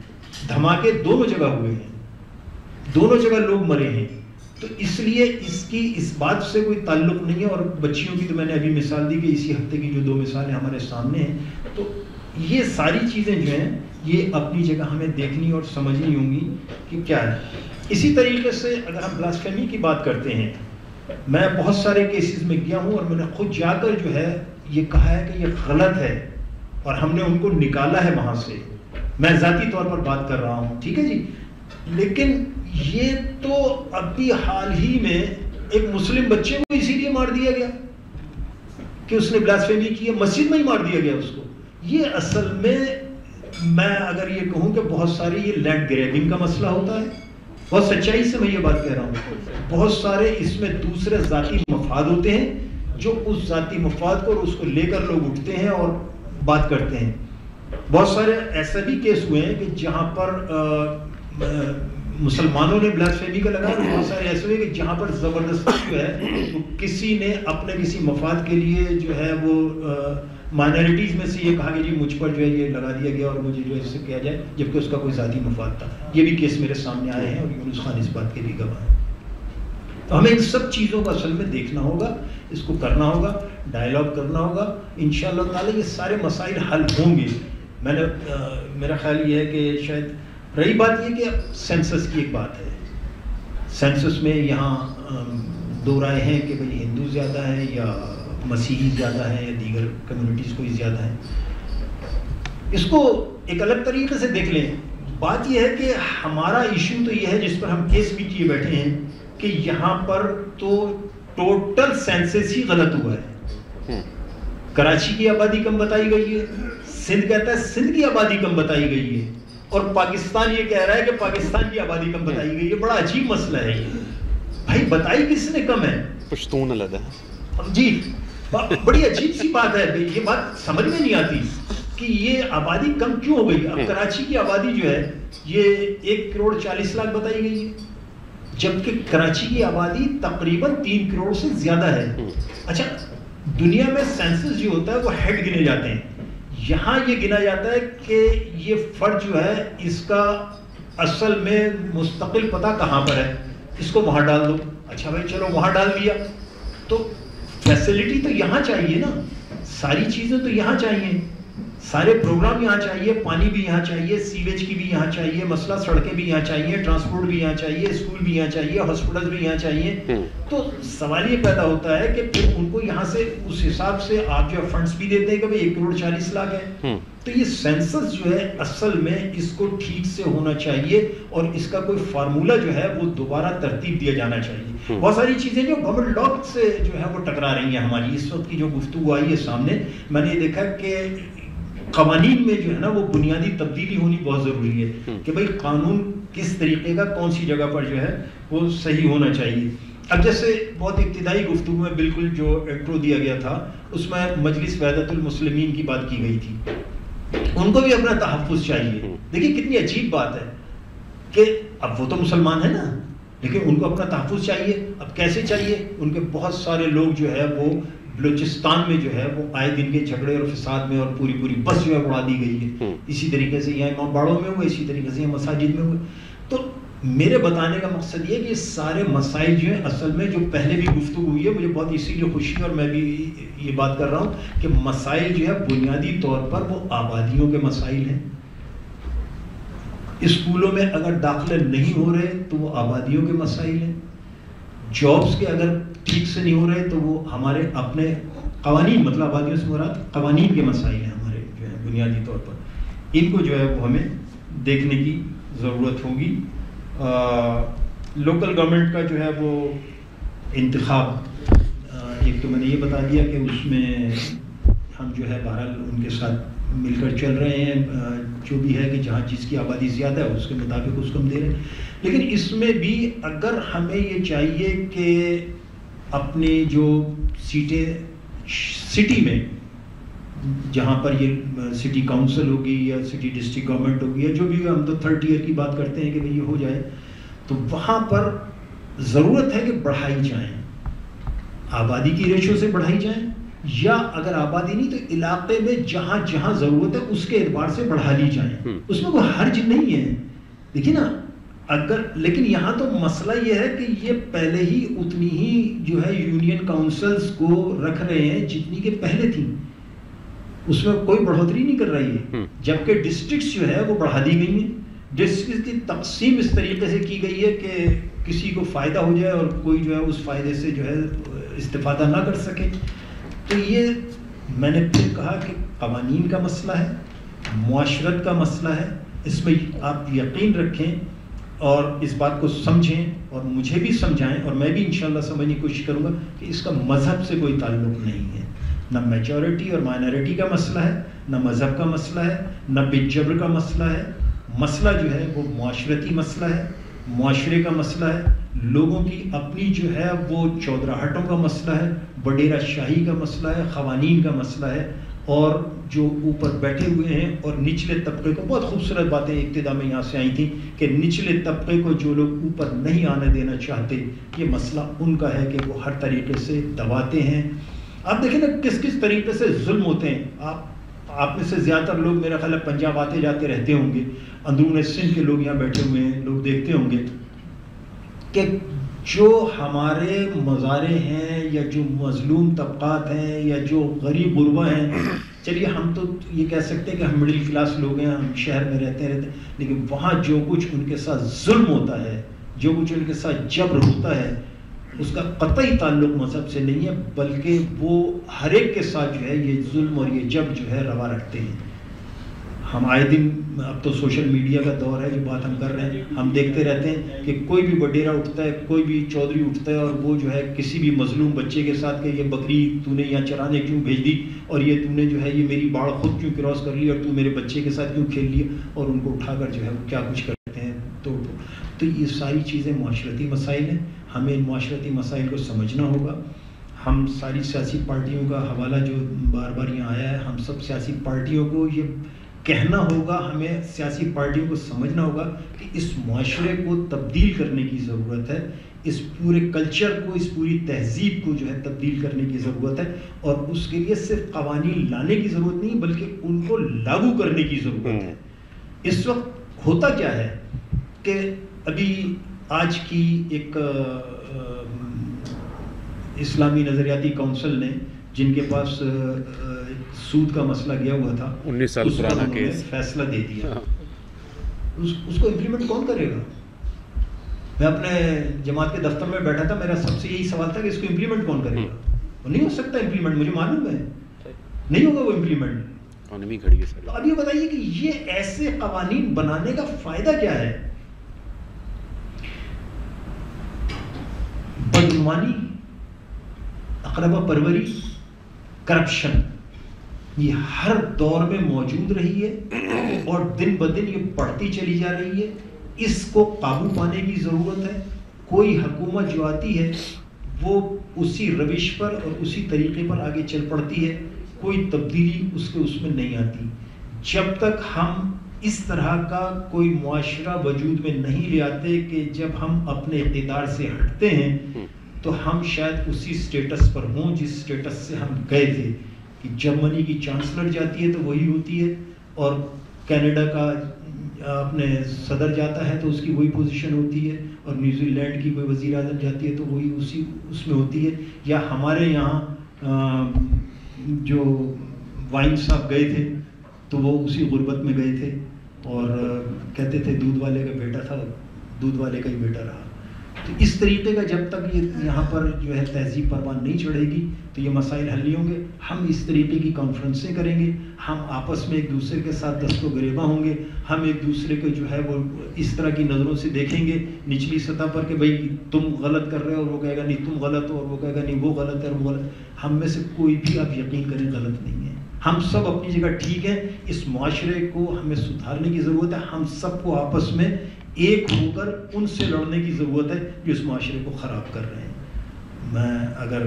دھماکے دونوں جگہ ہوئے ہیں, دونوں جگہ لوگ مرے ہیں. تو اس لیے اس بات سے کوئی تعلق نہیں ہے. اور بچیوں کی تو میں نے ابھی مثال دی کہ اسی ہفتے کی جو 2 مثالیں ہمارے سامنے ہیں, تو یہ ساری چیزیں جو ہیں یہ اپنی جگہ ہمیں دیکھنی اور سمجھنی ہوں گی کہ کیا ہے. اسی طریقے سے اگر ہم بلاسفیمی کی بات کرتے ہیں, میں بہت سارے کیسز میں گیا ہوں اور میں نے خود جا کر جو ہے یہ کہا ہے کہ یہ غلط ہے, اور ہم نے ان کو نکالا ہے وہاں سے. میں ذاتی طور پر بات کر رہا ہوں, ٹھیک ہے جی. لیکن یہ تو ابھی حال ہی میں ایک مسلم بچے کو اسی لیے مار دیا گیا کہ اس نے بلاسفیمی کی ہے, مسجد میں ہی مار دیا گیا اس کو. یہ اصل میں اگر یہ کہوں کہ بہت ساری یہ لینڈ گریبنگ کا مسئلہ ہوتا ہے, بہت سچائی سے میں یہ بات کہہ رہا ہوں. بہت سارے اس میں دوسرے ذاتی مفاد ہوتے ہیں, جو اس ذاتی مفاد کو اور اس کو لے کر لوگ اٹھتے ہیں اور بات کرتے ہیں. بہت سارے ایسے بھی کیس ہوئے ہیں کہ جہاں پر مسلمانوں نے بلاسفیمی کا لگایا, بہت سارے ایسے ہوئے کہ جہاں پر زبردستی جو ہے وہ کسی نے اپنے کسی مفاد کے لیے جو ہے وہ مائنورٹیز میں سے یہ کہا کہ جی مجھ پر جو ہے یہ لگا دیا گیا اور مجھے جو ہے اس سے کیا جائے, جبکہ اس کا کوئی ذاتی مفاد تھا. یہ بھی کیس میرے سامنے آئے ہیں اور یونس خان اس بات کے بھی گواہ ہیں. تو ہمیں ان سب چیزوں کو اصل میں دیکھنا ہوگا, اس کو کرنا ہوگا, ڈائلاگ کرنا ہوگا. انشاءاللہ تعالی یہ سارے مسائل حل ہوں گے. میرا خیال یہ ہے کہ شاید رہی بات یہ کہ سینسس کی ایک بات ہے, سینسس میں یہاں 2 رائے ہیں کہ بھئی ہندو زیادہ ہیں یا مسیحی زیادہ ہیں یا دیگر کمیونٹیز کوئی زیادہ ہیں. اس کو ایک الگ طریقے سے دیکھ لیں. بات یہ ہے کہ ہمارا ایشو تو یہ ہے جس پر ہم کیس بھی کیے بیٹھے ہیں کہ یہاں پر تو ٹوٹل سینسس ہی غلط ہوا ہے. کراچی کی آبادی کم بتائی گئی ہے, سندھ کہتا ہے سندھ کی آبادی کم بتائی گئی ہے, اور پاکستان یہ کہہ رہا ہے کہ پاکستان کی آبادی کم بتائی گئی ہے. بڑا عجیب مسئلہ ہے یہ. بھائی بتائی کس نے کم ہے؟ پشتون علیحدہ ہے جی. بڑی عجیب سی بات ہے, یہ بات سمجھ میں نہیں آتی کہ یہ آبادی کم کیوں ہو گئی. اب کراچی کی آبادی جو ہے یہ 1 کروڑ 40 لاکھ بتائی گئی ہے, جبکہ کراچی کی آبادی تقریباً 3 کروڑ سے زیادہ ہے. اچھا, دنیا میں سینسس جو ہوتا ہے وہ ہیڈ گنے جاتے ہیں. یہاں یہ گنا جاتا ہے کہ یہ فرد جو ہے اس کا اصل میں مستقل پتہ کہاں پر ہے, اس کو وہاں ڈال دو. اچھا بھائی چلو وہاں ڈال دیا, تو فیسلٹی تو یہاں چاہیے نا, ساری چیزیں تو یہاں چاہیے, سارے پروگرام یہاں چاہیے, پانی بھی یہاں چاہیے, سیویج کی بھی یہاں چاہیے, مسئلہ سڑکیں بھی یہاں چاہیے, ٹرانسپورٹ بھی یہاں چاہیے, اسکول بھی یہاں چاہیے, ہاسپٹل بھی یہاں چاہیے. تو سوال یہ پیدا ہوتا ہے کہ پھر ان کو یہاں سے اس حساب سے آپ جو فنڈز بھی دیتے ہیں کہ بھئی 1 کروڑ 40 لاکھ ہے. تو یہ سینسس جو ہے اصل میں اس کو ٹھیک سے ہونا چاہیے, اور اس کا کوئی فارمولہ جو ہے وہ دوبارہ ترتیب دیا جانا چاہیے. بہت ساری چیزیں جو گورنمنٹ لاء سے جو ہے وہ ٹکرا رہی ہیں ہماری. اس وقت کی جو گفتگو آئی ہے سامنے, میں نے یہ دیکھا کہ قوانین میں جو ہے نا وہ بنیادی تبدیلی ہونی بہت ضروری ہے کہ بھئی قانون کس طریقے کا کون سی جگہ پر جو ہے وہ صحیح ہونا چاہیے. اب جیسے بہت ابتدائی گفتگو میں بالکل جو انٹرو دیا گیا تھا اس میں مجلس وحدت المسلمین کی بات کی گئی تھی, ان کو بھی اپنا تحفظ چاہیے. دیکھیں کتنی عجیب بات ہے کہ اب وہ تو مسلمان ہیں نا, لیکن ان کو اپنا تحفظ چاہیے. اب کیسے چاہیے؟ ان کے بہت سارے لوگ جو ہے وہ بلوچستان میں جو ہے وہ آئے دن کے جھگڑے اور فساد میں اور پوری بس جو ہے اڑا دی گئی ہے. اسی طریقے سے یہاں امام باڑوں میں ہوئے, اسی طریقے سے یہاں مساجد میں ہوئے. تو میرے بتانے کا مقصد یہ کہ یہ سارے مسائل جو ہیں اصل میں جو پہلے بھی گفتگو ہوئی ہے, مجھے بہت اسی لیے خوشی ہے اور میں بھی یہ بات کر رہا ہوں کہ مسائل جو ہے بنیادی طور پر وہ آبادیوں کے مسائل ہیں. اسکولوں میں اگر داخلے نہیں ہو رہے تو وہ آبادیوں کے مسائل ہیں. جابس کے اگر ٹھیک سے نہیں ہو رہے تو وہ ہمارے اپنے قوانین, مطلب آبادیوں سے مراد قوانین کے مسائل ہیں ہمارے جو ہے بنیادی طور پر. ان کو جو ہے وہ ہمیں دیکھنے کی ضرورت ہوگی. لوکل گورنمنٹ کا جو ہے وہ انتخاب, ایک تو میں نے یہ بتا دیا کہ اس میں ہم جو ہے بہرحال ان کے ساتھ مل کر چل رہے ہیں, جو بھی ہے کہ جہاں جس کی آبادی زیادہ ہے اس کے مطابق اس کو ہم دے رہے ہیں. لیکن اس میں بھی اگر ہمیں یہ چاہیے کہ اپنی جو سیٹیں سٹی میں جہاں پر یہ سٹی کاؤنسل ہوگی یا سٹی ڈسٹرکٹ گورنمنٹ ہوگی یا جو بھی، ہم تو 3rd tier کی بات کرتے ہیں کہ بھئی یہ ہو جائے، تو وہاں پر ضرورت ہے کہ بڑھائی جائیں، آبادی کی ریشو سے بڑھائی جائیں، یا اگر آبادی نہیں تو علاقے میں جہاں جہاں ضرورت ہے اس کے اعتبار سے بڑھا لی جائیں، اس میں کوئی حرج نہیں ہے. دیکھیے نا، اگر لیکن یہاں تو مسئلہ یہ ہے کہ یہ پہلے ہی اتنی ہی جو ہے یونین کاؤنسلز کو رکھ رہے ہیں جتنی کہ پہلے تھیں، اس میں کوئی بڑھوتری نہیں کر رہی ہے، جبکہ ڈسٹرکٹس جو ہے وہ بڑھا دی گئی ہیں. ڈسٹرکٹ کی تقسیم اس طریقے سے کی گئی ہے کہ کسی کو فائدہ ہو جائے اور کوئی جو ہے اس فائدے سے جو ہے استفادہ نہ کر سکے. تو یہ میں نے پھر کہا کہ قوانین کا مسئلہ ہے، معاشرت کا مسئلہ ہے، اس میں آپ یقین رکھیں اور اس بات کو سمجھیں اور مجھے بھی سمجھائیں، اور میں بھی انشاءاللہ سمجھنے کی کوشش کروں گا کہ اس کا مذہب سے کوئی تعلق نہیں ہے. نہ میجورٹی اور مائنورٹی کا مسئلہ ہے، نہ مذہب کا مسئلہ ہے، نہ بالجبر کا مسئلہ ہے. مسئلہ جو ہے وہ معاشرتی مسئلہ ہے، معاشرے کا مسئلہ ہے، لوگوں کی اپنی جو ہے وہ چودراہٹوں کا مسئلہ ہے، وڈیرہ شاہی کا مسئلہ ہے، قوانین کا مسئلہ ہے. اور جو اوپر بیٹھے ہوئے ہیں اور نچلے طبقے کو، بہت خوبصورت باتیں ابتدا میں یہاں سے آئی تھیں کہ نچلے طبقے کو جو لوگ اوپر نہیں آنے دینا چاہتے، یہ مسئلہ ان کا ہے کہ وہ ہر طریقے سے دباتے ہیں. آپ دیکھیں نا کس کس طریقے سے ظلم ہوتے ہیں. آپ میں سے زیادہ تر لوگ میرا خیال ہے پنجاب آتے جاتے رہتے ہوں گے، اندرون سندھ کے لوگ یہاں بیٹھے ہوئے ہیں، لوگ دیکھتے ہوں گے کہ جو ہمارے مزارے ہیں یا جو مظلوم طبقات ہیں یا جو غریب غربا ہیں، چلیے ہم تو یہ کہہ سکتے ہیں کہ ہم مڈل کلاس لوگ ہیں، ہم شہر میں رہتے ہیں، لیکن وہاں جو کچھ ان کے ساتھ ظلم ہوتا ہے، جو کچھ ان کے ساتھ جبر ہوتا ہے، اس کا قطعی تعلق مذہب سے نہیں ہے، بلکہ وہ ہر ایک کے ساتھ جو ہے یہ ظلم اور یہ جبر جو ہے روا رکھتے ہیں. ہم آئے دن، اب تو سوشل میڈیا کا دور ہے، جو بات ہم کر رہے ہیں ہم دیکھتے رہتے ہیں کہ کوئی بھی وڈیرا اٹھتا ہے، کوئی بھی چودھری اٹھتا ہے اور وہ جو ہے کسی بھی مظلوم بچے کے ساتھ کہ یہ بکری تو نے یہاں چرانے کیوں بھیج دی، اور یہ تو نے جو ہے یہ میری باڑ خود کیوں کراس کر لی، اور تو میرے بچے کے ساتھ کیوں کھیل لیا، اور ان کو اٹھا کر جو ہے وہ کیا کچھ کرتے ہیں. تو یہ ساری چیزیں معاشرتی مسائل ہیں. ہمیں ان معاشرتی مسائل کو سمجھنا ہوگا. ہم ساری سیاسی پارٹیوں کا حوالہ جو بار بار یہاں آیا ہے، ہم سب سیاسی پارٹیوں کو یہ کہنا ہوگا، ہمیں سیاسی پارٹیوں کو سمجھنا ہوگا کہ اس معاشرے کو تبدیل کرنے کی ضرورت ہے، اس پورے کلچر کو، اس پوری تہذیب کو جو ہے تبدیل کرنے کی ضرورت ہے. اور اس کے لیے صرف قوانین لانے کی ضرورت نہیں بلکہ ان کو لاگو کرنے کی ضرورت ہے. اس وقت ہوتا کیا ہے کہ ابھی آج کی ایک اسلامی نظریاتی کونسل نے، جن کے پاس سود کا مسئلہ گیا ہوا تھا، 19 سال پرانا کیس، فیصلہ دے دیا. اس کو امپلیمنٹ کون کرے گا؟ میں اپنے جماعت کے دفتر میں بیٹھا تھا، میرا سب سے یہی سوال تھا کہ اس کو امپلیمنٹ کون کرے گا؟ وہ نہیں ہو سکتا امپلیمنٹ، مجھے معلوم ہے نہیں ہوگا وہ امپلیمنٹ. تو اب یہ بتائیے کہ یہ ایسے قوانین بنانے کا فائدہ کیا ہے؟ بدعنوانی، اقربا پروری، کرپشن، یہ ہر دور میں موجود رہی ہے اور دن بدن یہ بڑھتی چلی جا رہی ہے. اس کو قابو پانے کی ضرورت ہے. کوئی حکومت جو آتی ہے وہ اسی روش پر اور اسی طریقے پر آگے چل پڑتی ہے، کوئی تبدیلی اس میں نہیں آتی. جب تک ہم اس طرح کا کوئی معاشرہ وجود میں نہیں لے آتے کہ جب ہم اپنے اقتدار سے ہٹتے ہیں تو ہم شاید اسی سٹیٹس پر ہوں جس سٹیٹس سے ہم گئے تھے. کہ جرمنی کی چانسلر جاتی ہے تو وہی ہوتی ہے، اور کینیڈا کا اپنے صدر جاتا ہے تو اس کی وہی پوزیشن ہوتی ہے، اور نیوزی لینڈ کی کوئی وزیر اعظم جاتی ہے تو وہی اس میں ہوتی ہے. یا ہمارے یہاں جو وائن صاحب گئے تھے تو وہ اسی غربت میں گئے تھے اور کہتے تھے دودھ والے کا بیٹا تھا، دودھ والے کا ہی بیٹا رہا. تو اس طریقے کا جب تک یہ یہاں پر جو ہے تہذیب پروان نہیں چڑھے گی تو یہ مسائل حل نہیں ہوں گے. ہم اس طریقے کی کانفرنسیں کریں گے، ہم آپس میں ایک دوسرے کے ساتھ دست و گریباں ہوں گے، ہم ایک دوسرے کو جو ہے وہ اس طرح کی نظروں سے دیکھیں گے نچلی سطح پر کہ بھائی تم غلط کر رہے ہو اور وہ کہے گا نہیں تم غلط ہو، اور وہ کہے گا نہیں وہ غلط ہے اور وہ غلط. ہم میں سے کوئی بھی آپ یقین کریں غلط نہیں ہے، ہم سب اپنی جگہ ٹھیک ہیں. اس معاشرے کو ہمیں سدھارنے کی ضرورت ہے. ہم سب کو آپس میں ایک ہو کر ان سے لڑنے کی ضرورت ہے جو اس معاشرے کو خراب کر رہے ہیں. میں اگر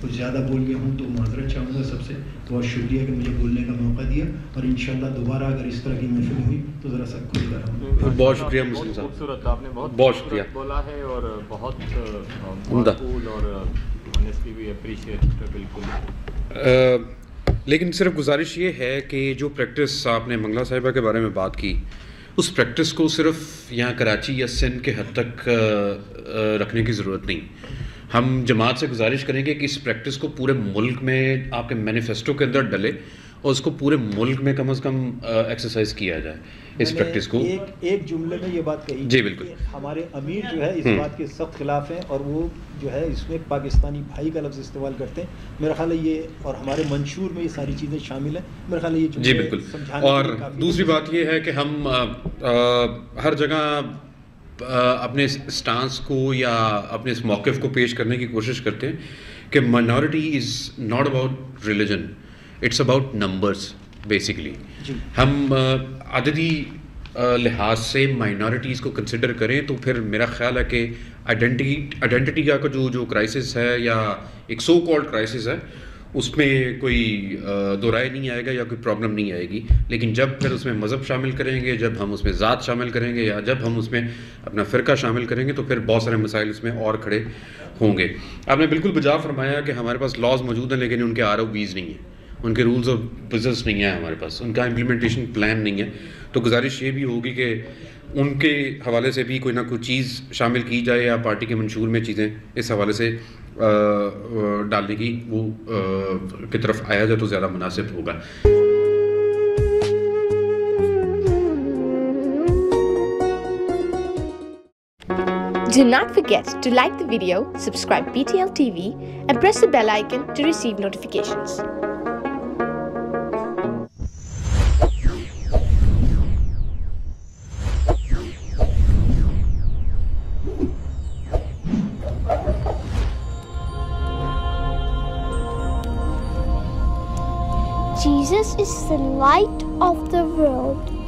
کچھ زیادہ بول گیا ہوں تو معذرت چاہوں گا سب سے. بہت شکریہ کہ مجھے بولنے کا موقع دیا, اور انشاءاللہ دوبارہ اگر اس طرح کی محفل ہوئی تو ذرا سا کھل کر ہوں. بہت شکریہ مسلم صاحب, خوبصورت, آپ نے بہت شکریہ بولا ہے اور بہت عمدہ اور آنیسٹلی بھی اپریشیٹ. بالکل. لیکن صرف گزارش یہ ہے کہ جو پریکٹس آپ نے منگلا صاحبہ کے بارے میں بات کی, اس پریکٹس کو صرف یہاں کراچی یا سندھ کے حد تک رکھنے کی ضرورت نہیں. ہم جماعت سے گزارش کریں گے کہ اس پریکٹس کو پورے ملک میں آپ کے مینیفیسٹو کے اندر ڈلے, اور اس کو پورے ملک میں کم از کم ایکسرسائز کیا جائے اس پریکٹس کو. ایک جملے میں یہ بات کہی جی بالکل, ہمارے امیر جو ہے اس بات کے سخت خلاف ہیں, اور وہ جو ہے اس میں پاکستانی بھائی کا لفظ استعمال کرتے ہیں. میرا خیال ہے یہ, اور ہمارے منشور میں یہ ساری چیزیں شامل ہیں. میرا خیال ہے یہ جی بالکل. اور دوسری بات یہ ہے کہ ہم ہر جگہ اپنے اسٹانس کو یا اپنے اس موقف کو پیش کرنے کی کوشش کرتے ہیں کہ minority is not about religion, it's about numbers basically. ہم عددی لحاظ سے مائنورٹیز کو کنسیڈر کریں تو پھر میرا خیال ہے کہ آئیڈینٹی کا جو کرائسس ہے یا ایک سو کالڈ کرائسس ہے, اس میں کوئی دو رائے نہیں آئے گا یا کوئی پرابلم نہیں آئے گی. لیکن جب پھر اس میں مذہب شامل کریں گے, جب ہم اس میں ذات شامل کریں گے, یا جب ہم اس میں اپنا فرقہ شامل کریں گے, تو پھر بہت سارے مسائل اس میں اور کھڑے ہوں گے. آپ نے بالکل بجا فرمایا کہ ہمارے پاس لاز موجود ہیں لیکن ان کے ROBs نہیں ہیں, ان کے رولز آف بزنس نہیں ہیں ہمارے پاس, ان کا امپلیمنٹیشن پلان نہیں ہے. تو گزارش یہ بھی ہوگی کہ ان کے حوالے سے بھی کوئی نہ کوئی چیز شامل کی جائے, یا پارٹی کے منشور میں چیزیں اس حوالے سے ڈالنے کی وہ کی طرف آیا جائے تو زیادہ مناسب ہوگا. Do not forget to like the video, subscribe PTL TV, and press the bell icon to receive notifications. Jesus is the light of the world.